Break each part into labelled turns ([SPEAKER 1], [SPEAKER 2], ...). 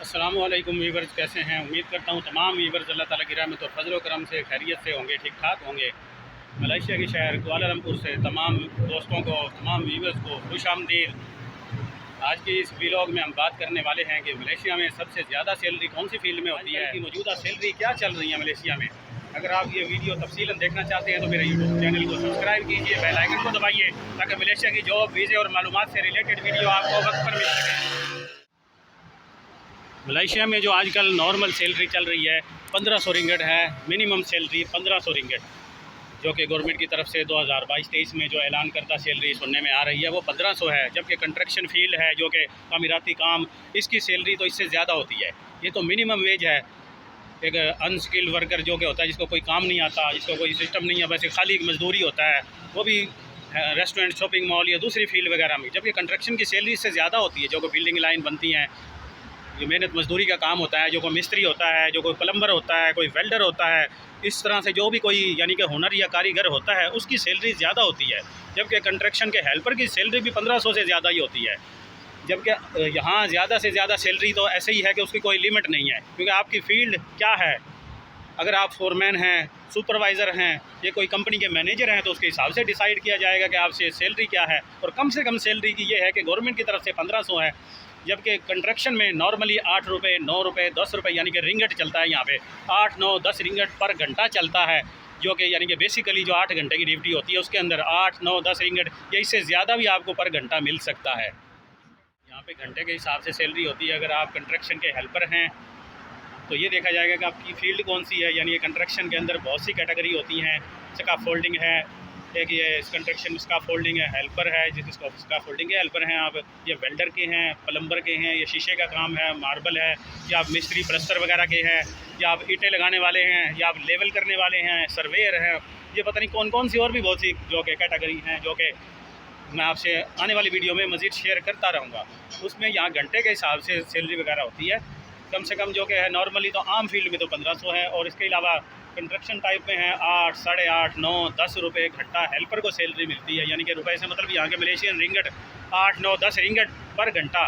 [SPEAKER 1] अस्सलामु अलैकुम वीवर्स, कैसे हैं? उम्मीद करता हूँ तमाम वीवर्स अल्लाह ताला की रहमत और फजल करम से खैरियत से होंगे, ठीक ठाक होंगे। मलेशिया के शहर कुआलालंपुर से तमाम दोस्तों को, तमाम वीवर्स को खुश आमदीद। आज की इस व्लॉग में हम बात करने वाले हैं कि मलेशिया में सबसे ज़्यादा सैलरी कौन सी फील्ड में होती है, कि मौजूदा सैलरी क्या चल रही है मलेशिया में। अगर आप ये वीडियो तफसीलन देखना चाहते हैं तो मेरे यूट्यूब चैनल को सब्सक्राइब कीजिए, बेल आइकन को दबाइए ताकि मलेशिया की जॉब, वीज़े और मालूमात से रिलेटेड वीडियो आपको वक्त पर मिल सके। मलेशिया में जो आजकल नॉर्मल सैलरी चल रही है 1500 रिंगट है, मिनिमम सैलरी 1500 रिंगट, जो कि गवर्नमेंट की तरफ से 2022-23 में जो ऐलान करता सैलरी सुनने में आ रही है वो 1500 है। जबकि कंस्ट्रक्शन फील्ड है जो कि तामीराती काम, इसकी सैलरी तो इससे ज़्यादा होती है। ये तो मिनिमम वेज है। एक अनस्किल्ड वर्कर जो कि होता है, जिसको कोई काम नहीं आता, जिसको कोई सिस्टम नहीं है, वैसे खाली मजदूरी होता है, वो भी रेस्टोरेंट, शॉपिंग मॉल या दूसरी फील्ड वगैरह में। जबकि कंस्ट्रक्शन की सैलरी इससे ज़्यादा होती है। जो कोई बिल्डिंग लाइन बनती हैं, जो मेहनत मजदूरी का काम होता है, जो कोई मिस्त्री होता है, जो कोई प्लम्बर होता है, कोई वेल्डर होता है, इस तरह से जो भी कोई यानी कि हुनर या कारीगर होता है, उसकी सैलरी ज़्यादा होती है। जबकि कंस्ट्रक्शन के हेल्पर की सैलरी भी 1500 से ज़्यादा ही होती है। जबकि यहाँ ज़्यादा से ज़्यादा सैलरी तो ऐसे ही है कि उसकी कोई लिमिट नहीं है, क्योंकि आपकी फ़ील्ड क्या है। अगर आप फोरमैन हैं, सुपरवाइज़र हैं, ये कोई कंपनी के मैनेजर हैं, तो उसके हिसाब से डिसाइड किया जाएगा कि आपसे सैलरी क्या है। और कम से कम सैलरी की ये है कि गवर्नमेंट की तरफ से 1500 है। जबकि कंस्ट्रक्शन में नॉर्मली 8 रुपये, 9 रुपये, 10 रुपये यानी कि रिंगट चलता है। यहाँ पे 8, 9, 10 रिंगट पर घंटा चलता है, जो कि यानी कि बेसिकली जो 8 घंटे की ड्यूटी होती है उसके अंदर 8, 9, 10 रिंगट या इससे ज़्यादा भी आपको पर घंटा मिल सकता है। यहाँ पे घंटे के हिसाब से सैलरी होती है। अगर आप कंस्ट्रक्शन के हेल्पर हैं तो ये देखा जाएगा कि आपकी फ़ील्ड कौन सी है। यानी ये कंस्ट्रक्शन के अंदर बहुत सी कैटेगरी होती हैं। स्काफ फोल्डिंग है, एक ये कंस्ट्रक्शन स्काफ फोल्डिंग है, हेल्पर है, जिसको स्काफ फोल्डिंग के हेल्पर हैं आप, ये वेल्डर के हैं, प्लम्बर के हैं, ये शीशे का काम है, मार्बल है, या आप मिस्त्री प्लस्तर वगैरह के हैं, या आप ईंटें लगाने वाले हैं, या आप लेवल करने वाले हैं, सर्वेयर हैं। ये पता नहीं कौन कौन सी और भी बहुत सी जो कि कैटेगरी हैं, जो कि मैं आपसे आने वाली वीडियो में मज़ीद शेयर करता रहूँगा। उसमें यहाँ घंटे के हिसाब से सैलरी वगैरह होती है। कम से कम जो कि है नॉर्मली तो आम फील्ड में तो 1500 है, और इसके अलावा कंस्ट्रक्शन टाइप में है 8, 8.5, 9, 10 रुपये घंटा हेल्पर को सैलरी मिलती है। यानी कि रुपए से मतलब यहाँ के मलेशियन रिंगट 8, 9, 10 रिंगट पर घंटा।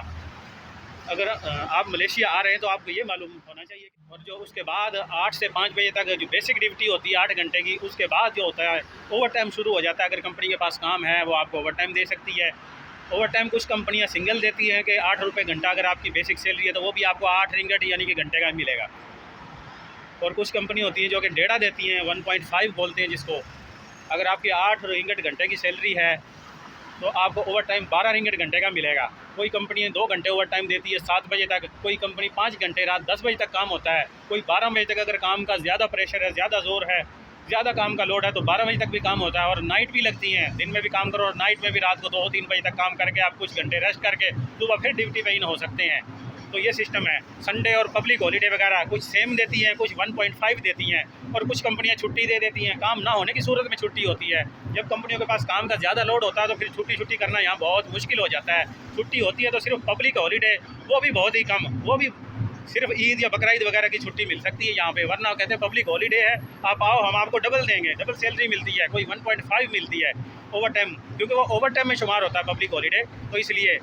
[SPEAKER 1] अगर आप मलेशिया आ रहे हैं तो आपको ये मालूम होना चाहिए। और जो उसके बाद 8 से 5 बजे तक जो बेसिक ड्यूटी होती है 8 घंटे की, उसके बाद जो होता है ओवर टाइम शुरू हो जाता है। अगर कंपनी के पास काम है वो आपको ओवर टाइम दे सकती है। ओवर टाइम कुछ कंपनियां सिंगल देती हैं कि 8 रुपये घंटा अगर आपकी बेसिक सैलरी है तो वो भी आपको 8 रिंगट यानी कि घंटे का मिलेगा। और कुछ कंपनी होती हैं जो कि डेढ़ा देती हैं, 1.5 बोलते हैं जिसको। अगर आपकी 8 रिंगट घंटे की सैलरी है तो आपको ओवर टाइम 12 रिंगट घंटे का मिलेगा। कोई कंपनी 2 घंटे ओवर टाइम देती है 7 बजे तक, कोई कंपनी 5 घंटे, रात 10 बजे तक काम होता है, कोई 12 बजे तक। अगर काम का ज़्यादा प्रेशर है, ज़्यादा ज़ोर है, ज़्यादा काम का लोड है तो 12 बजे तक भी काम होता है। और नाइट भी लगती हैं, दिन में भी काम करो और नाइट में भी रात को 2-3 बजे तक काम करके आप कुछ घंटे रेस्ट करके सुबह फिर ड्यूटी पे इन हो सकते हैं। तो ये सिस्टम है। संडे और पब्लिक हॉलीडे वगैरह कुछ सेम देती हैं, कुछ 1.5 देती हैं, और कुछ कंपनियां छुट्टी दे देती हैं। काम ना होने की सूरत में छुट्टी होती है। जब कंपनियों के पास काम का ज़्यादा लोड होता है तो फिर छुट्टी करना यहाँ बहुत मुश्किल हो जाता है। छुट्टी होती है तो सिर्फ पब्लिक हॉलीडे, वो भी बहुत ही कम, वो भी सिर्फ ईद या बकरीद वगैरह की छुट्टी मिल सकती है यहाँ पे। वरना कहते हैं पब्लिक हॉलीडे है, आप आओ, हम आपको डबल देंगे, डबल सैलरी मिलती है। कोई 1.5 मिलती है ओवर टाइम, क्योंकि वो ओवर टाइम में शुमार होता है पब्लिक हॉलीडे। तो इसलिए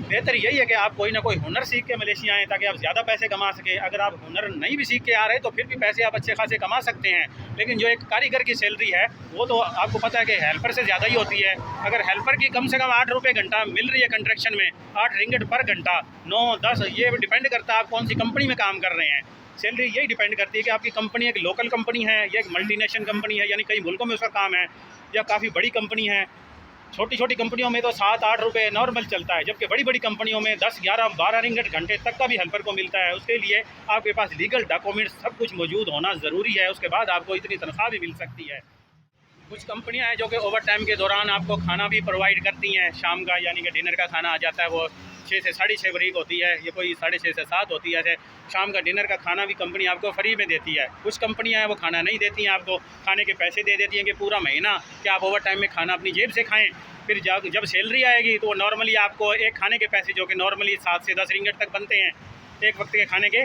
[SPEAKER 1] बेहतर यही है कि आप कोई ना कोई हुनर सीख के मलेशिया आएँ ताकि आप ज़्यादा पैसे कमा सकें। अगर आप हुनर नहीं भी सीख के आ रहे तो फिर भी पैसे आप अच्छे खासे कमा सकते हैं। लेकिन जो एक कारीगर की सैलरी है वो तो आपको पता है कि हेल्पर से ज़्यादा ही होती है। अगर हेल्पर की कम से कम 8 रुपये घंटा मिल रही है कंस्ट्रक्शन में, 8 रिंगट पर घंटा, 9, 10, ये डिपेंड करता है आप कौन सी कंपनी में काम कर रहे हैं। सैलरी यही डिपेंड करती है कि आपकी कंपनी एक लोकल कंपनी है या एक मल्टीनेशनल कंपनी है, यानी कई मुल्कों में उसका काम है, या काफ़ी बड़ी कंपनी है। छोटी छोटी कंपनियों में तो 7-8 रुपये नॉर्मल चलता है, जबकि बड़ी बड़ी कंपनियों में 10, 11, 12 रिंगट घंटे तक का भी हेल्पर को मिलता है। उसके लिए आपके पास लीगल डॉक्यूमेंट्स सब कुछ मौजूद होना ज़रूरी है, उसके बाद आपको इतनी तनख्वाह भी मिल सकती है। कुछ कंपनियां हैं जो कि ओवर टाइम के दौरान आपको खाना भी प्रोवाइड करती हैं। शाम का यानी कि डिनर का खाना आ जाता है, वो 6 से 6:30 बरीक होती है, ये कोई 6:30 से 7 होती है। ऐसे शाम का डिनर का खाना भी कंपनी आपको फ्री में देती है। कुछ कंपनियां हैं वो खाना नहीं देती हैं, आपको खाने के पैसे दे देती हैं कि पूरा महीना कि आप ओवर टाइम में खाना अपनी जेब से खाएँ। फिर जब सैलरी आएगी तो नॉर्मली आपको एक खाने के पैसे, जो कि नॉर्मली 7 से 10 रिंगट तक बनते हैं एक वक्त के खाने के,